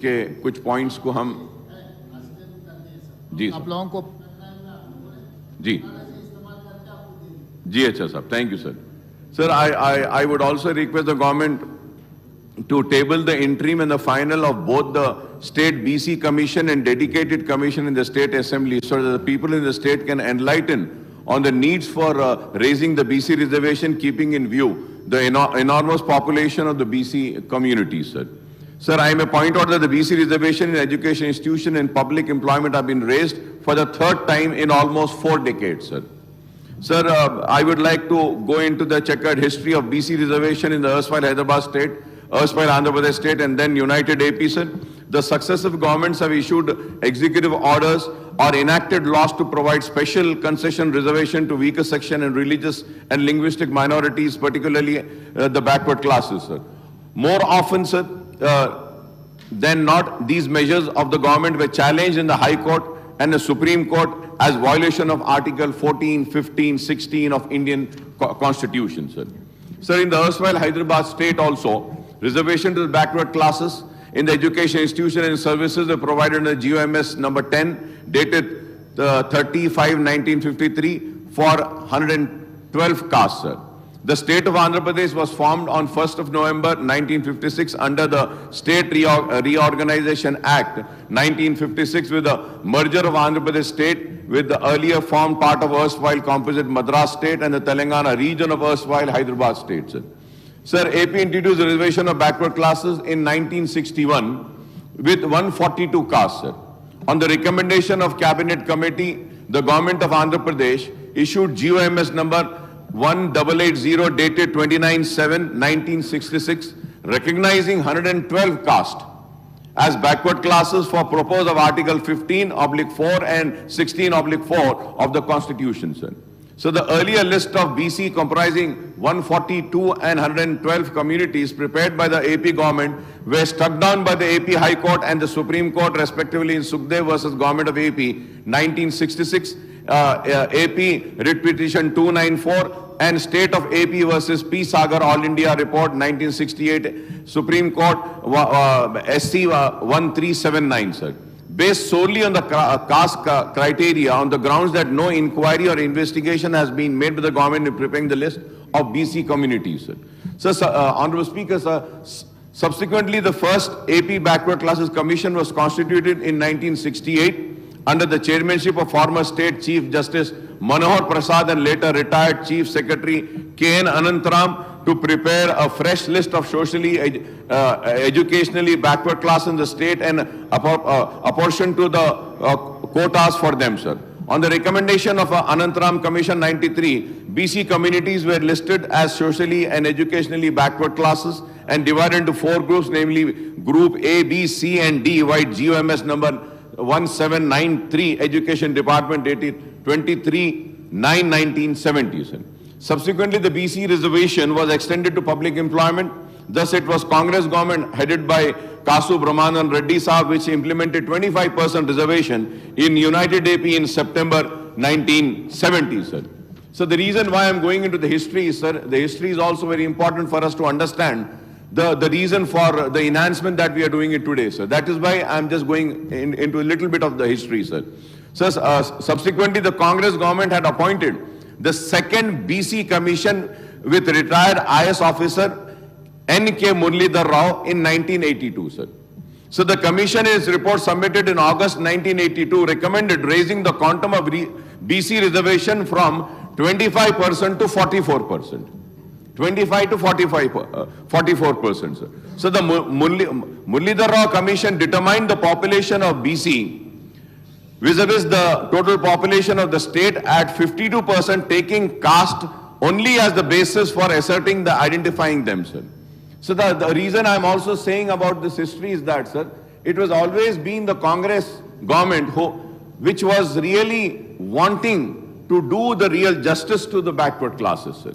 के कुछ पॉइंट्स को हम जी आप लोगों को जी जी अच्छा साहब, thank you sir. Sir, I would also request the government to table the interim and the final of both the state BC commission and dedicated commission in the state assembly so that the people in the state can enlighten on the needs for raising the BC reservation, keeping in view the enormous population of the BC community, sir. Sir, I may point out that the BC reservation in education institution and public employment have been raised for the third time in almost 4 decades, sir. Sir, I would like to go into the checkered history of BC reservation in the erstwhile Hyderabad state, erstwhile Andhra Pradesh state, and then United AP, sir. The successive governments have issued executive orders or enacted laws to provide special concession reservation to weaker section and religious and linguistic minorities, particularly the backward classes, sir. More often, sir, than not, these measures of the government were challenged in the High Court and the Supreme Court as violation of Article 14, 15, 16 of Indian Constitution, sir. Sir, in the erstwhile Hyderabad state also, reservation to the backward classes in the education institution and services are provided in the GOMS number 10, dated 30/5/1953 for 112 castes, sir. The state of Andhra Pradesh was formed on 1st of November 1956 under the State Reorganization Act 1956 with the merger of Andhra Pradesh state with the earlier formed part of erstwhile composite Madras state and the Telangana region of erstwhile Hyderabad state, sir. Sir, AP introduced the reservation of backward classes in 1961 with 142 castes, sir. On the recommendation of Cabinet Committee, the government of Andhra Pradesh issued GOMS number 1880 dated 29/7/1966, recognizing 112 castes as backward classes for purpose of Article 15/4 and 16/4 of the Constitution, sir. So the earlier list of BC comprising 142 and 112 communities prepared by the AP government were struck down by the AP High Court and the Supreme Court respectively in Sukhdev versus Government of AP 1966, AP Writ Petition 294 and State of AP versus P. Sagar All India Report 1968, Supreme Court SC 1379, sir. Based solely on the caste criteria on the grounds that no inquiry or investigation has been made by the government in preparing the list of BC communities, sir. So, Honorable Speaker, sir, subsequently the first AP Backward Classes Commission was constituted in 1968 under the chairmanship of former State Chief Justice Manohar Prasad and later retired Chief Secretary K.N. Anantram to prepare a fresh list of socially, educationally backward class in the state and apportion to the quotas for them, sir. On the recommendation of Anantram Commission 93, BC communities were listed as socially and educationally backward classes and divided into 4 groups, namely Group A, B, C and D, white GOMS number 1793, Education Department dated 23/9/1970, sir. Subsequently, the BC reservation was extended to public employment. Thus, it was Congress government headed by Kasu Brahmanan Reddy Sahab which implemented 25% reservation in United AP in September 1970, sir. So the reason why I'm going into the history is, sir, the history is also very important for us to understand the reason for the enhancement that we are doing it today, sir. That is why I'm just going into a little bit of the history, sir. So, subsequently, the Congress government had appointed the second BC commission with retired IS officer N.K. Muralidhar Rao in 1982, sir. So the commission in its report submitted in August 1982 recommended raising the quantum of BC reservation from 25% to 44%. 25 to 44%, sir. So the Muralidhar Rao Commission determined the population of BC vis-a-vis the total population of the state at 52%, taking caste only as the basis for asserting the identifying them, sir. So the reason I'm also saying about this history is that, sir, it was always been the Congress government which was really wanting to do the real justice to the backward classes, sir.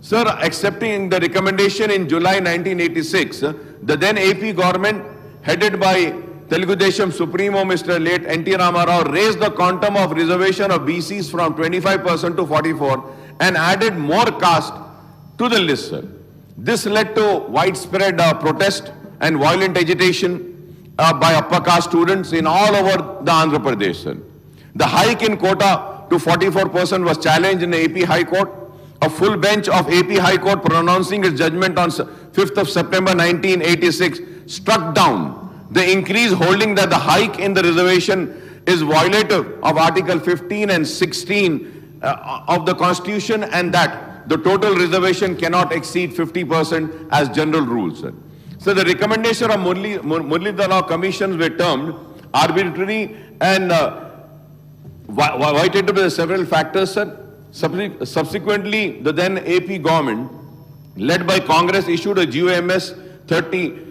Sir, accepting the recommendation in July 1986, the then AP government headed by Telugu Desam Supremo Mr. late N.T. Ramarao raised the quantum of reservation of BCs from 25% to 44% and added more caste to the list, sir. This led to widespread protest and violent agitation. by upper caste students in all over the Andhra Pradesh, sir. The hike in quota to 44% was challenged in the AP High Court. A full bench of AP High Court pronouncing its judgment on 5th of September 1986 struck down the increase, holding that the hike in the reservation is violative of Article 15 and 16 of the Constitution, and that the total reservation cannot exceed 50% as general rules, sir. So the recommendation of Muralidhara commissions were termed arbitrary and violated by several factors, sir. Subsequently, the then AP government, led by Congress, issued a GOMS 30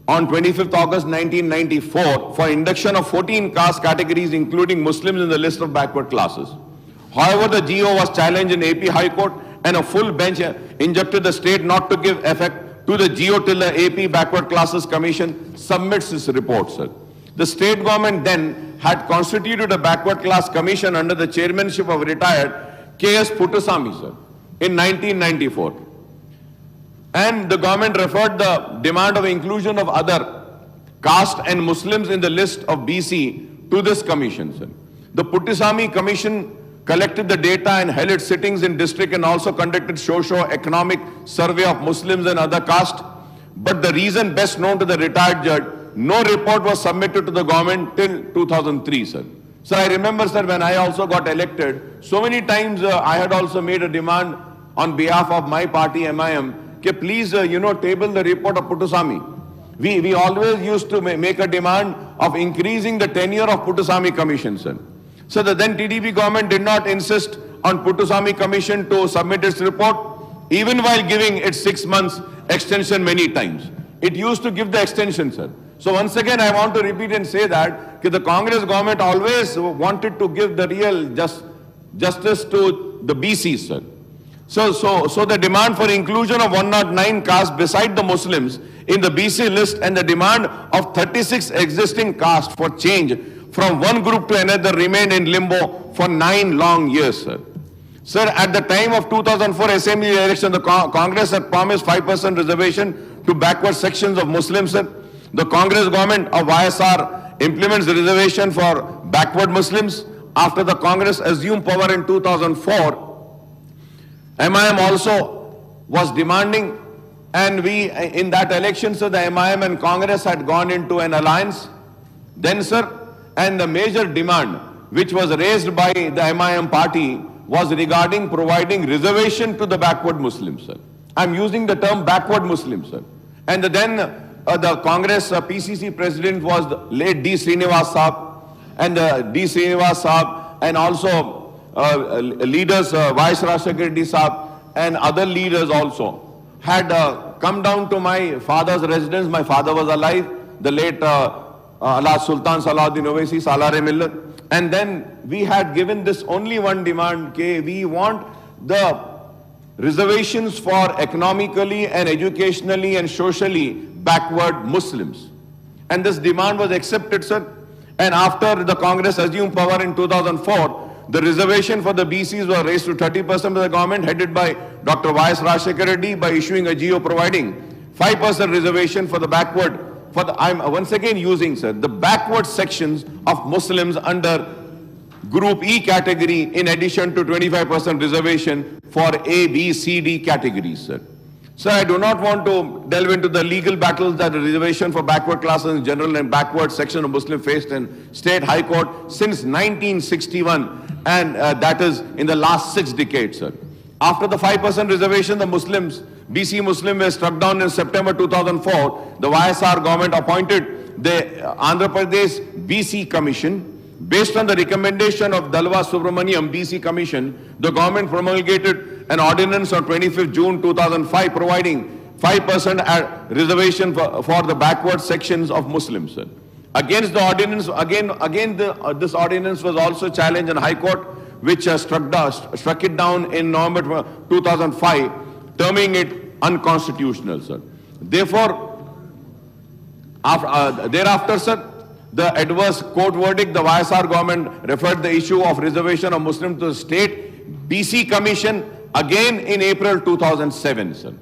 on 25th August 1994 for induction of 14 caste categories, including Muslims, in the list of backward classes. However, the GO was challenged in AP High Court, and a full bench injuncted the state not to give effect to the GO till the AP Backward Classes Commission submits its report, sir. The state government then had constituted a backward class commission under the chairmanship of retired K.S. Puttasamy, sir, in 1994. And the government referred the demand of inclusion of other caste and Muslims in the list of BC to this commission, sir. The Puttasamy Commission collected the data and held its sittings in district and also conducted socio-economic survey of Muslims and other caste. But the reason best known to the retired judge, no report was submitted to the government till 2003, sir. So I remember, sir, when I also got elected, so many times I had also made a demand on behalf of my party, MIM, that please, table the report of Puttasamy. We always used to make a demand of increasing the tenure of Puttasamy Commission, sir. So the then TDP government did not insist on Puttasamy Commission to submit its report, even while giving it 6 months extension many times. It used to give the extension, sir. So once again, I want to repeat and say that the Congress government always wanted to give the real justice to the BCs, sir. So the demand for inclusion of 109 castes beside the Muslims in the BC list and the demand of 36 existing castes for change from one group to another remained in limbo for 9 long years, sir. Sir, at the time of 2004 Assembly election, the Congress had promised 5% reservation to backward sections of Muslims, sir. The Congress government of YSR implements the reservation for backward Muslims. After the Congress assumed power in 2004, MIM also was demanding, and we, in that election, sir, the MIM and Congress had gone into an alliance. Then, sir, and the major demand which was raised by the MIM party was regarding providing reservation to the backward Muslims, sir. I'm using the term backward Muslims, sir. And then the Congress PCC president was the late D. Srinivas Saab, and D. Srinivas Saab, and also leaders, Vice Rashtrakuta Reddy Saab, and other leaders also had come down to my father's residence. My father was alive, the late Allah Sultan Salahuddin Owaisi, Salare Millat. And then we had given this only one demand, okay, we want the reservations for economically and educationally and socially backward Muslims. And this demand was accepted, sir. And after the Congress assumed power in 2004, the reservation for the BCs was raised to 30% by the government, headed by Dr. Y.S. Rashtrakuta Reddy, by issuing a GO providing 5% reservation for the backward, I'm once again using, sir, the backward sections of Muslims under Group E category, in addition to 25% reservation for A, B, C, D categories, sir. So I do not want to delve into the legal battles that the reservation for backward classes in general and backward section of Muslim faced in State High Court since 1961, and that is in the last 6 decades, sir. After the 5% reservation, the Muslims, BC Muslim, were struck down in September 2004. The YSR government appointed the Andhra Pradesh BC Commission. Based on the recommendation of Dalva Subramaniam BC Commission, the government promulgated an ordinance on 25th June 2005 providing 5% reservation for the backward sections of Muslims, sir. Against the ordinance, this ordinance was also challenged in High Court, which struck it down in November 2005, terming it unconstitutional, sir. Therefore, thereafter, sir, the adverse court verdict, the YSR government referred the issue of reservation of Muslims to the State BC Commission again in April 2007, sir.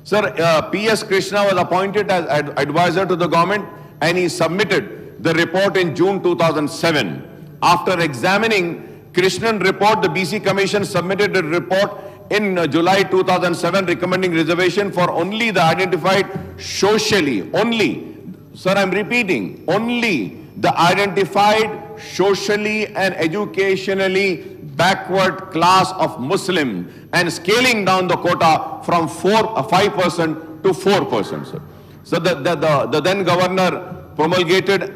Sir, P.S. Krishna was appointed as advisor to the government, and he submitted the report in June 2007. After examining Krishnan report, the BC Commission submitted a report in July 2007 recommending reservation for only the identified socially, only, sir, I'm repeating, only the identified socially and educationally backward class of Muslim, and scaling down the quota from 5% to 4%, sir. So the then governor promulgated